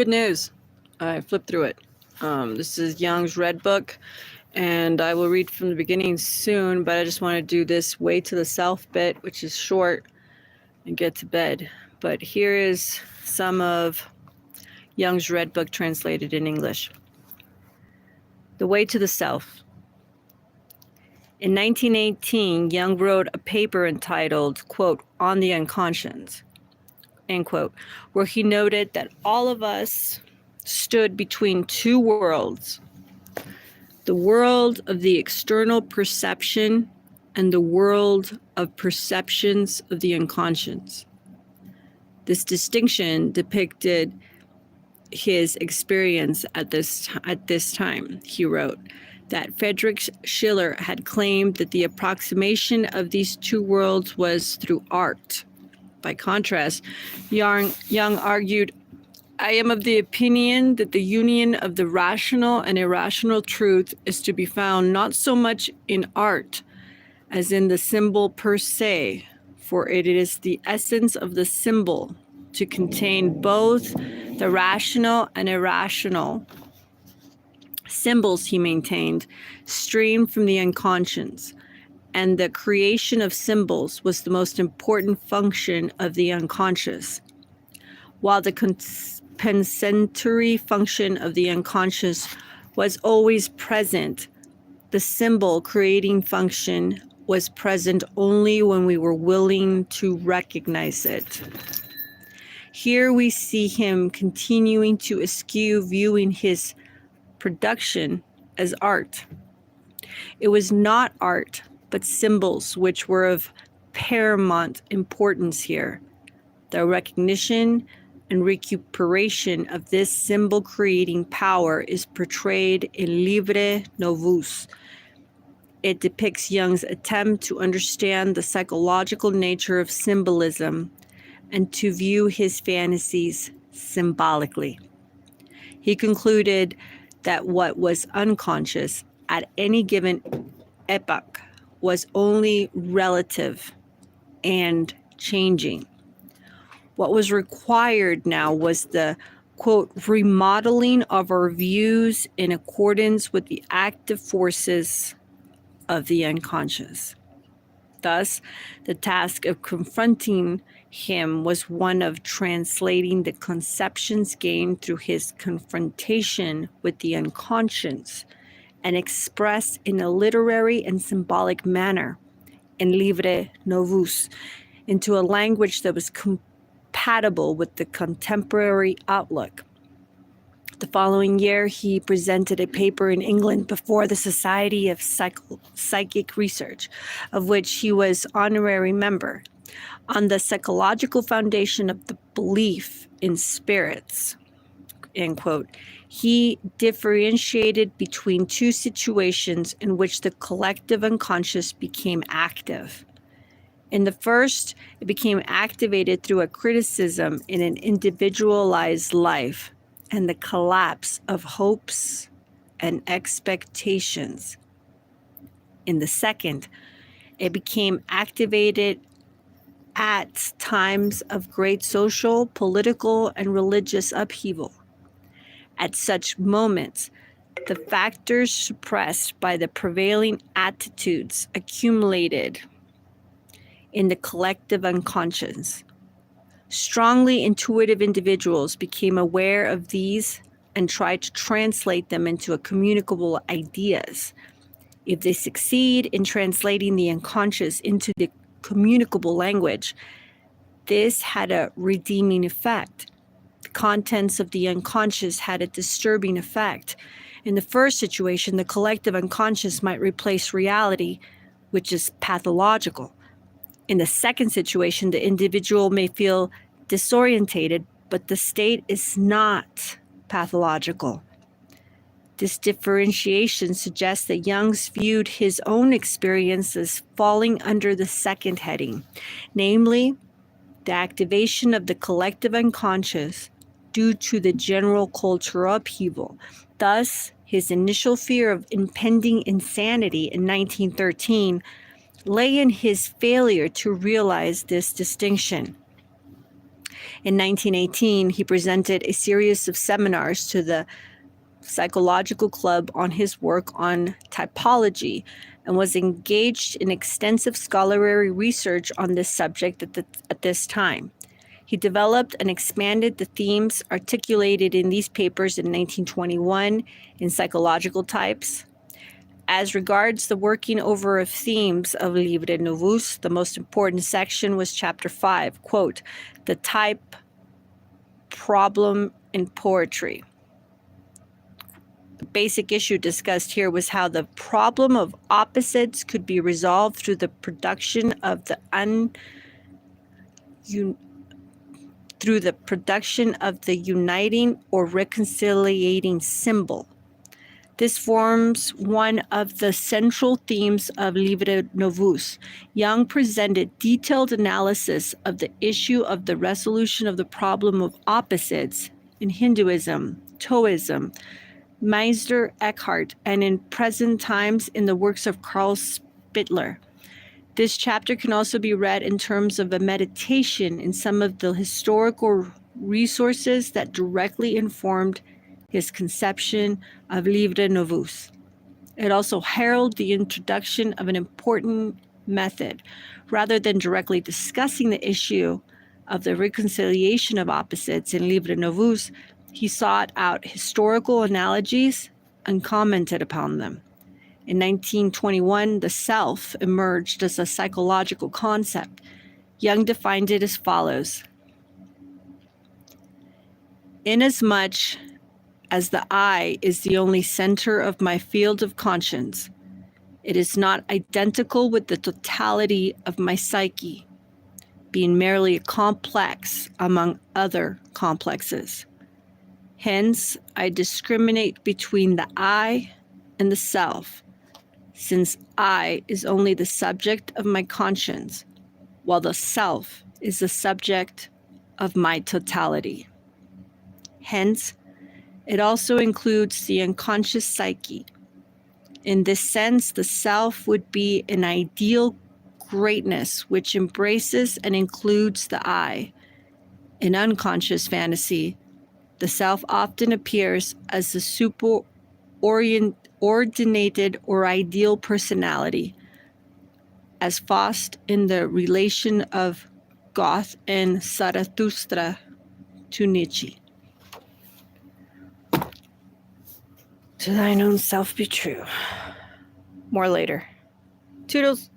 Good news. I flipped through it. This is Young's Red Book, and I will read from the beginning soon, but I just want to do this way to the south bit, which is short, and get to bed. But here is some of Young's Red Book translated in English. The Way to the South. In 1918, Young wrote a paper entitled, quote, On the Unconscious, end quote, where he noted that all of us stood between two worlds, the world of the external perception and the world of perceptions of the unconscious. This distinction depicted his experience at this time. He wrote that Friedrich Schiller had claimed that the approximation of these two worlds was through art. By contrast, Young argued, I am of the opinion that the union of the rational and irrational truth is to be found not so much in art as in the symbol per se, for it is the essence of the symbol to contain both the rational and irrational. Symbols, he maintained, stream from the unconscious, and the creation of symbols was the most important function of the unconscious, while the compensatory function of the unconscious was always present. The symbol creating function was present only when we were willing to recognize it. Here we see him continuing to eschew viewing his production as art. It was not art, but symbols which were of paramount importance here. The recognition and recuperation of this symbol creating power is portrayed in Livre Novus. It depicts Young's attempt to understand the psychological nature of symbolism and to view his fantasies symbolically. He concluded that what was unconscious at any given epoch was only relative and changing. What was required now was the, quote, remodeling of our views in accordance with the active forces of the unconscious. Thus, the task of confronting him was one of translating the conceptions gained through his confrontation with the unconscious and expressed in a literary and symbolic manner in Livre Novus into a language that was compatible with the contemporary outlook. The following year, he presented a paper in England before the Society of Psychic Research, of which he was honorary member, on the psychological foundation of the belief in spirits, end quote. He differentiated between two situations in which the collective unconscious became active. In the first, it became activated through a criticism in an individualized life and the collapse of hopes and expectations. In the second, it became activated at times of great social, political, and religious upheaval. At such moments, the factors suppressed by the prevailing attitudes accumulated in the collective unconscious. Strongly intuitive individuals became aware of these and tried to translate them into communicable ideas. If they succeed in translating the unconscious into the communicable language, this had a redeeming effect. The contents of the unconscious had a disturbing effect. In the first situation, the collective unconscious might replace reality, which is pathological. In the second situation, the individual may feel disorientated, but the state is not pathological. This differentiation suggests that Young's viewed his own experience as falling under the second heading, namely, the activation of the collective unconscious due to the general cultural upheaval. Thus, his initial fear of impending insanity in 1913 lay in his failure to realize this distinction. In 1918, he presented a series of seminars to the Psychological Club on his work on typology and was engaged in extensive scholarly research on this subject at this time. He developed and expanded the themes articulated in these papers in 1921 in Psychological Types. As regards the working over of themes of Livre Novus, the most important section was Chapter 5, quote, the type problem in poetry. The basic issue discussed here was how the problem of opposites could be resolved through the production of the uniting or reconciliating symbol. This forms one of the central themes of Livre Novus. Jung presented detailed analysis of the issue of the resolution of the problem of opposites in Hinduism, Taoism, Meister Eckhart, and in present times in the works of Carl Spittler. This chapter can also be read in terms of a meditation in some of the historical resources that directly informed his conception of Livre Novus. It also heralded the introduction of an important method. Rather than directly discussing the issue of the reconciliation of opposites in Livre Novus, he sought out historical analogies and commented upon them. In 1921, the self emerged as a psychological concept. Jung defined it as follows. Inasmuch as the I is the only center of my field of conscience, it is not identical with the totality of my psyche, being merely a complex among other complexes. Hence, I discriminate between the I and the self, since I is only the subject of my conscience, while the self is the subject of my totality. Hence, it also includes the unconscious psyche. In this sense, the self would be an ideal greatness which embraces and includes the I. In unconscious fantasy, the self often appears as the superordinated or ideal personality, as Faust in the relation of Goethe and Zarathustra to Nietzsche. To thine own self be true. More later. Toodles.